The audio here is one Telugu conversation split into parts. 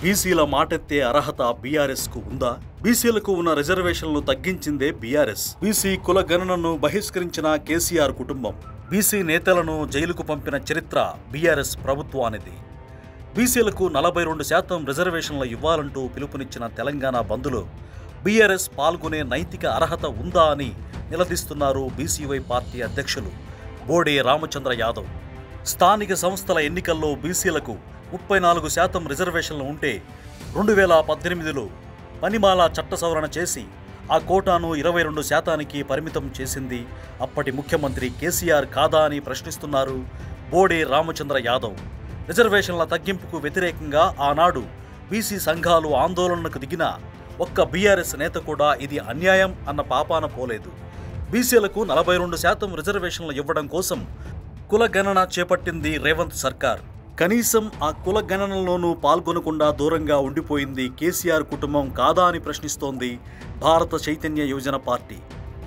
బీసీల మాటెత్తే అర్హత బీఆర్ఎస్ కు ఉందా? బీసీలకు ఉన్న రిజర్వేషన్లు తగ్గించిందే బీఆర్ఎస్. బీసీ కుల గణనను బహిష్కరించిన కేసీఆర్ కుటుంబం, బీసీ నేతలను జైలుకు పంపిన చరిత్ర బీఆర్ఎస్ ప్రభుత్వానిది. బీసీలకు 42% రిజర్వేషన్లు ఇవ్వాలంటూ పిలుపునిచ్చిన తెలంగాణ బంద్లో బీఆర్ఎస్ పాల్గొనే నైతిక అర్హత ఉందా అని నిలదీస్తున్నారు బీసీవై పార్టీ అధ్యక్షులు బోడే రామచంద్ర యాదవ్. స్థానిక సంస్థల ఎన్నికల్లో బీసీలకు 34% రిజర్వేషన్లు ఉంటే 2018లో పనిమాల చట్ట సవరణ చేసి ఆ కోటాను 22%కి పరిమితం చేసింది అప్పటి ముఖ్యమంత్రి కేసీఆర్ కాదా అని ప్రశ్నిస్తున్నారు బోడే రామచంద్ర యాదవ్. రిజర్వేషన్ల తగ్గింపుకు వ్యతిరేకంగా ఆనాడు బీసీ సంఘాలు ఆందోళనకు దిగిన ఒక్క బీఆర్ఎస్ నేత కూడా ఇది అన్యాయం అన్న పాపాన పోలేదు. బీసీలకు 42% రిజర్వేషన్లు ఇవ్వడం కోసం కుల గణన చేపట్టింది రేవంత్ సర్కార్. కనీసం ఆ కుల గణనలోనూ పాల్గొనకుండా దూరంగా ఉండిపోయింది కేసీఆర్ కుటుంబం కాదా అని ప్రశ్నిస్తోంది భారత చైతన్య యువజన పార్టీ.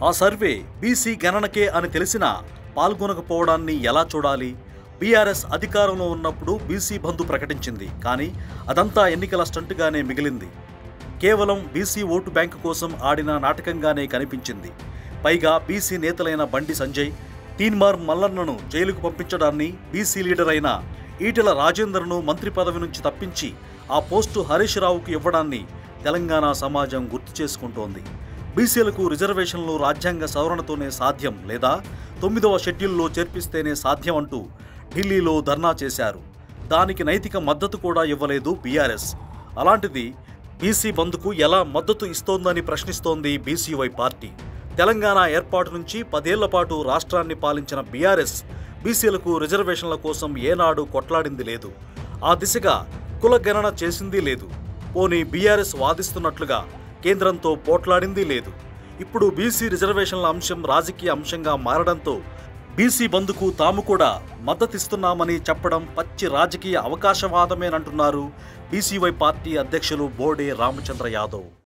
ఆ సర్వే బీసీ గణనకే అని తెలిసినా పాల్గొనకపోవడాన్ని ఎలా చూడాలి? బీఆర్ఎస్ అధికారంలో ఉన్నప్పుడు బీసీ బంధు ప్రకటించింది, కానీ అదంతా ఎన్నికల స్టంట్గానే మిగిలింది. కేవలం బీసీ ఓటు బ్యాంకు కోసం ఆడిన నాటకంగానే కనిపించింది. పైగా బీసీ నేతలైన బండి సంజయ్, తీన్మార్ మల్లన్నను జైలుకు పంపించడాన్ని, బీసీ లీడర్ అయిన ఈటెల రాజేందర్ను మంత్రి పదవి నుంచి తప్పించి ఆ పోస్టు హరీష్ రావుకు ఇవ్వడాన్ని తెలంగాణ సమాజం గుర్తు చేసుకుంటోంది. బీసీలకు రిజర్వేషన్లు రాజ్యాంగ సవరణతోనే సాధ్యం, లేదా 9వ షెడ్యూల్లో చేర్పిస్తేనే సాధ్యం అంటూ ఢిల్లీలో ధర్నా చేశారు. దానికి నైతిక మద్దతు కూడా ఇవ్వలేదు బీఆర్ఎస్. అలాంటిది బీసీ బంద్కు ఎలా మద్దతు ఇస్తోందని ప్రశ్నిస్తోంది బీసీవై పార్టీ. తెలంగాణ ఏర్పాటు నుంచి 10 ఏళ్ల పాటు రాష్ట్రాన్ని పాలించిన బీఆర్ఎస్ బీసీలకు రిజర్వేషన్ల కోసం ఏనాడు కొట్లాడింది లేదు. ఆ దిశగా కుల గణన చేసింది లేదు. పోనీ బీఆర్ఎస్ వాదిస్తున్నట్లుగా కేంద్రంతో పోట్లాడింది లేదు. ఇప్పుడు బీసీ రిజర్వేషన్ల అంశం రాజకీయ అంశంగా మారడంతో బీసీ బంద్కు తాము కూడా మద్దతిస్తున్నామని చెప్పడం పచ్చి రాజకీయ అవకాశవాదమేనంటున్నారు బీసీవై పార్టీ అధ్యక్షులు బోడే రామచంద్ర యాదవ్.